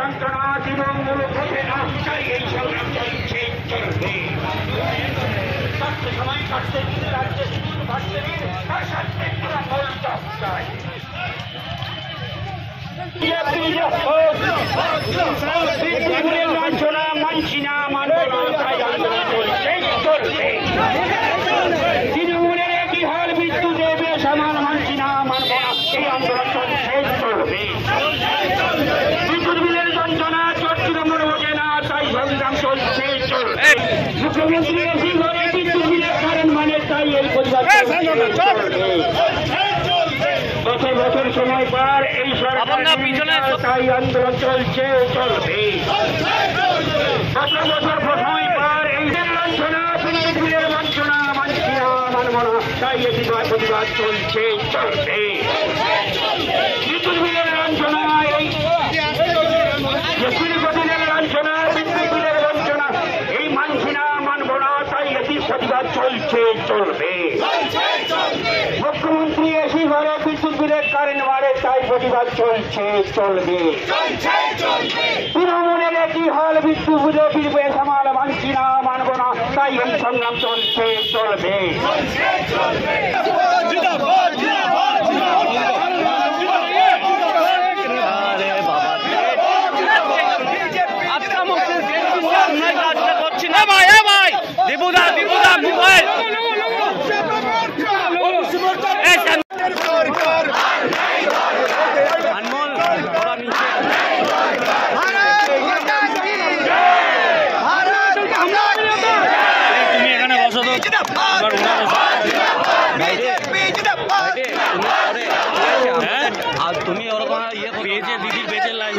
যন্ত্রণা তৃণমূল বোঝে না, তাই এই সংগ্রাম চলছে চলবে। সময় কাটতে দিন, রাজ্যে দিন, বাড়তে দিন, তার সাথে তৃণমূল চাই। লাঞ্ছনা মানছি না, মানব না, তাই আন্দোলন চলছে চলবে। তৃণমূলের একই হাল মৃত্যু দেবে সমান, মানছি না, মানব না, এই আন্দোলন চলছে চলবে। বিদ্যুৎ বিলের যন্ত্রণা চোট তৃণমূল বোঝে না, তাই সংগ্রাম চলছে চলবে। মুখ্যমন্ত্রী এসি ঘরে বিদ্যুৎ বিলের কারণ মানে, তাই এই পরিবার চলবে। বছর বছর সময় পার এই সরকার, তাই আন্দোলন চলছে চলবে। বছর বছর সময় পার এই লাঞ্ছনা বিলের লাঞ্ছনা মানছি না, মানব না, তাই এটি প্রতিবাদ চলছে চলবে। বিদ্যুৎ বিলের লাঞ্ছনা, এই লাঞ্ছনা, বিদ্যুৎ বিলের লাঞ্ছনা, এই মানছি না, মানব না, তাই এটি প্রতিবাদ চলছে চলবে। মুখ্যমন্ত্রী এসি ঘরে বিদ্যুৎ বিলের কারেন্ট মারে, তাই প্রতিবাদ চলছে চলবে। তৃণমূলের একই হল বিদ্যুৎ বিলে ফিরবে সামাল, মানছি না, মানব না, তাই এই সংগ্রাম চলছে চলবে। তুমি ওরকম ইয়ে পেয়েছে দিদির বেচের লাইন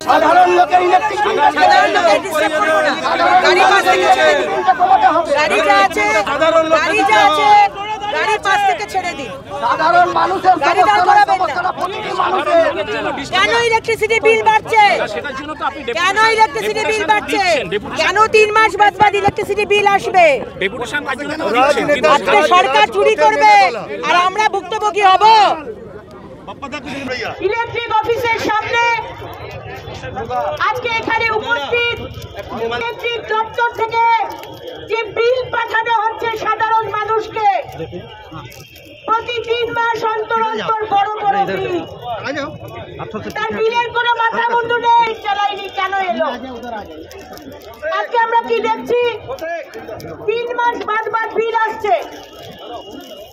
সাধারণ লোকের ইলেকট্রিক গাড়ি পাশ থেকে ছেড়ে দিন, গাড়ি পাশ থেকে ছেড়ে দিন। সাধারণ মানুষের গাড়ি দাঁড় করাবেন না। কেন ইলেকট্রিসিটি বিল বাড়ছে? কেন ইলেকট্রিসিটি বিল বাড়ছে? কেন 3 মাস বাদ বাদ ইলেকট্রিসিটি বিল আসবে? আজকে সরকার চুরি করবে আর আমরা ভুক্তভোগী হব। ইলেকট্রিক অফিসের সামনে আজকে এখানে উপস্থিত ইলেকট্রিক দপ্তর থেকে যে বিল পাঠানো হচ্ছে সাধারণ মানুষকে, প্রতি 3 মাস অন্তর অন্তর বড় বড় বিল, তার বিলের কোনো মাথা মুন্ডু নেই, চালাইনি কেন এলো? আজকে আমরা কি দেখছি? 3 মাস বাদ বাদ বিল আসছে,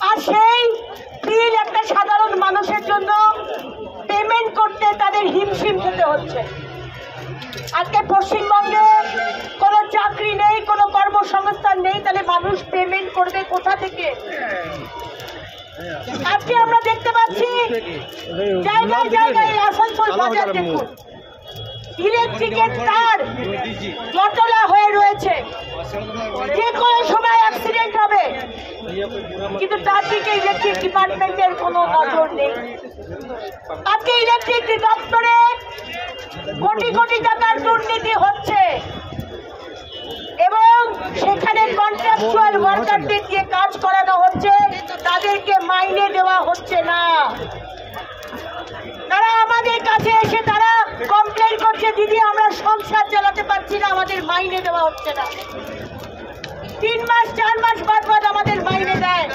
আর সেই বিল একটা সাধারণ মানুষের জন্য পেমেন্ট করতে তাদের হিমশিম খেতে হচ্ছে। আজকে পশ্চিমবঙ্গে কোনো চাকরি নেই, কোনো কর্মসংস্থান নেই, তাহলে মানুষ পেমেন্ট করবে কোথা থেকে? আজকে আমরা দেখতে পাচ্ছি জায়গায় জায়গায় আসানসোল বাজার দেখুন, ইলেকট্রিকের তার জটলা হয়ে রয়েছে, যে কোনো সময় অ্যাক্সিডেন্ট হবে, কিন্তু তার দিকে ইলেকট্রিক ডিপার্টমেন্টের কোনো নজর নেই। আজকে ইলেকট্রিক দপ্তরে কোটি কোটি টাকার দুর্নীতি হচ্ছে এবং সেখানে কন্ট্রাকচুয়াল ওয়ার্কারদের দিয়ে কাজ করানো হচ্ছে, তাদেরকে মাইনে দেওয়া হচ্ছে না। তারা আমাদের কাছে এসে তারা কমপ্লেন করছে, দিদি আমরা সংসার চালাতে পারছি না, আমাদের মাইনে দেওয়া হচ্ছে না। 3 মাস 4 মাস বাদ বাদ আমাদের মাইনে দেয়।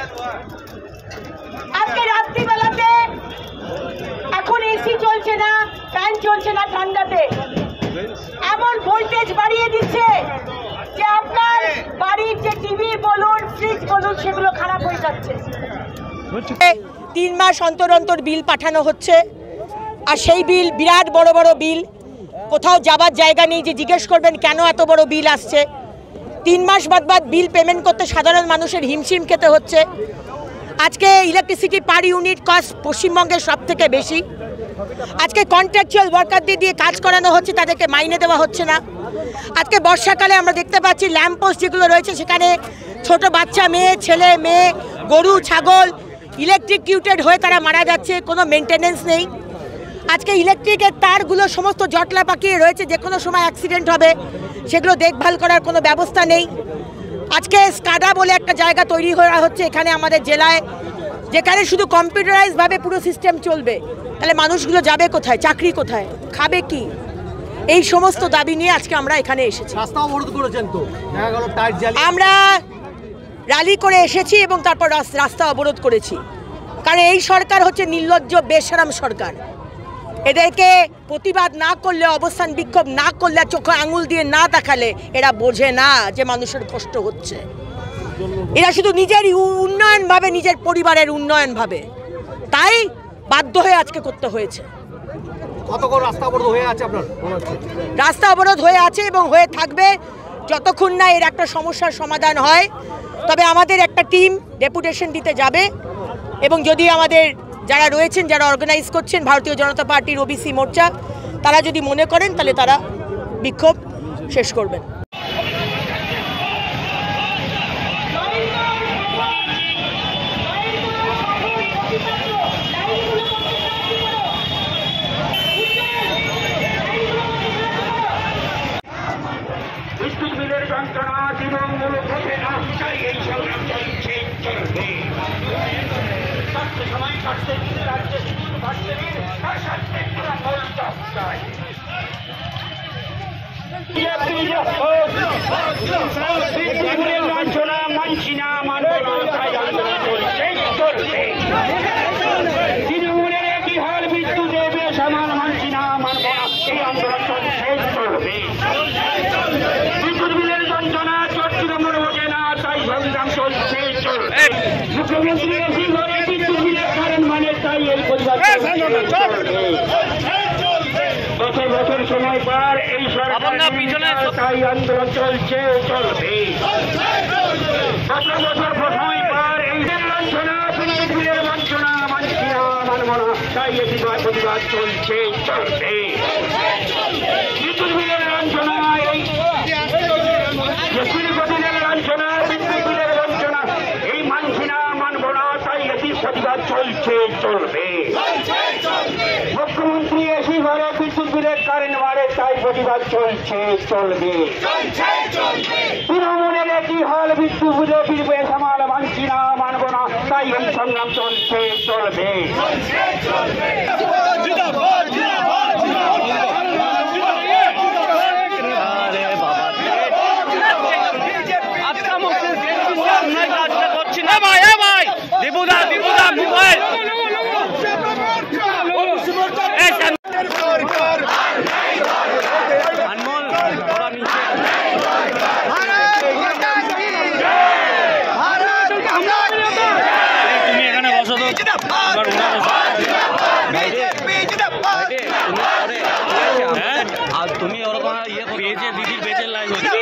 আজকে রাত্রিবেলাতে এখন এসি চলছে না, ফ্যান চলছে না ঠান্ডাতে, এমন ভোল্টেজ বাড়িয়ে দিচ্ছে যে আপনার বাড়ির যে টিভি বলুন, ফ্রিজ বলুন, সেগুলো খারাপ হয়ে যাচ্ছে। 3 মাস অন্তর অন্তর বিল পাঠানো হচ্ছে, আর সেই বিল বিরাট বড় বড় বিল। কোথাও যাবার জায়গা নেই যে জিজ্ঞেস করবেন কেন এত বড় বিল আসছে। 3 মাস বাদ বিল পেমেন্ট করতে সাধারণ মানুষের হিমশিম খেতে হচ্ছে। আজকে ইলেকট্রিসিটি পার ইউনিট কস্ট পশ্চিমবঙ্গের সব থেকে বেশি। আজকে কন্ট্রাকচুয়াল ওয়ার্কারদের দিয়ে কাজ করানো হচ্ছে, তাদেরকে মাইনে দেওয়া হচ্ছে না। আজকে বর্ষাকালে আমরা দেখতে পাচ্ছি ল্যাম্পপোস্ট যেগুলো রয়েছে সেখানে ছোট বাচ্চা মেয়ে, ছেলে মেয়ে, গরু ছাগল ইলেকট্রিকিউটেড হয়ে তারা মারা যাচ্ছে, কোনো মেনটেনেন্স নেই। আজকে ইলেকট্রিকের তারগুলো সমস্ত জটলা পাকিয়ে রয়েছে, যে কোনো সময় অ্যাক্সিডেন্ট হবে, সেগুলো দেখভাল করার কোনো ব্যবস্থা নেই। আজকে স্কাডা বলে একটা জায়গা তৈরি করা হচ্ছে এখানে আমাদের জেলায়, যেখানে শুধু কম্পিউটারাইজভাবে পুরো সিস্টেম চলবে। তাহলে মানুষগুলো যাবে কোথায়, চাকরি কোথায়, খাবে কি? এই সমস্ত দাবি নিয়ে আজকে আমরা এখানে এসেছি। রাস্তা অবরোধ করেছেন তো, দেখা গেল টায়ার জ্বালিয়ে আমরা র্যালি করে এসেছি এবং তারপর রাস্তা অবরোধ করেছি, কারণ এই সরকার হচ্ছে নির্লজ্জ বেশরম সরকার। এদেরকে প্রতিবাদ না করলে, অবস্থান বিক্ষোভ না করলে, চোখে আঙুল দিয়ে না দেখালে এরা বোঝে না যে মানুষের কষ্ট হচ্ছে। এরা শুধু নিজের উন্নয়ন ভাবে, নিজের পরিবারের উন্নয়ন ভাবে, তাই বাধ্য হয়ে আজকে করতে হয়েছে। কতক্ষণ রাস্তা অবরোধ হয়ে আছে আপনার মনে হচ্ছে? রাস্তা অবরোধ হয়ে আছে এবং হয়ে থাকবে যতক্ষণ না এর একটা সমস্যার সমাধান হয়। তবে আমাদের একটা টিম ডেপুটেশন দিতে যাবে এবং যদি আমাদের যারা রয়েছেন, যারা অর্গানাইজ করছেন ভারতীয় জনতা পার্টির ওবিসি মোর্চা, তারা যদি মনে করেন তাহলে তারা বিক্ষোভ শেষ করবেন। বিদ্যুৎ বিলের যন্ত্রণা তৃণমূল ভোটে না চাই, এই সংগ্রাম চলছে চলবে। সময় কাটতে দিন, রাজ্যে বিদ্যুৎ বাড়তে দিন, তার সাথে তৃণমূল চাপ চাই। বিদ্যুৎ বিলের যন্ত্রণা মানছি না, মানব না, তাই আন্দোলন চলছে চলবে। তৃণমূলের একই হাল, বিদ্যুৎ দেবে সমান মানছি না, মানব না, এই আন্দোলন চলছে চলবে। বিদ্যুৎ বিলের যন্ত্রণা তৃণমূল বোঝে না, তাই সংগ্রাম চলছে চলবে। মুখ্যমন্ত্রী এসি ঘরে বিদ্যুৎ বিলের কারণ মানে, তাই এই প্রতিবাদ চলবে। বছর বছর সময় পার এই সরকার, তাই আন্দোলন চলছে চলবে। বছর বছর সময় পার এই লাঞ্ছনা, বিদ্যুৎ বিলের লাঞ্ছনা মানছি না, মানব না, তাই এই প্রতিবাদ চলছে চলবে। বিদ্যুৎ বিলের লাঞ্ছনা, এই লাঞ্ছনা, বিদ্যুৎ বিলের লাঞ্ছনা, এই মানছি না, মানব না, তাই এটি প্রতিবাদ চলছে চলবে। মুখ্যমন্ত্রী এসি ঘরে বিদ্যুৎ বিলের কারেন্ট মারে, তাই প্রতিবাদ চলছে চলবে। তৃণমূলের একই হল, বিদ্যুৎ বিলে ফিরবে সামাল, মানছি না, মানব না, তাই এই সংগ্রাম চলছে চলবে। তুমি এখানে বসো তো, আর তুমি ওরকম ইয়ে পেয়েছে, দিদির পেয়েছে লাইভ হচ্ছে।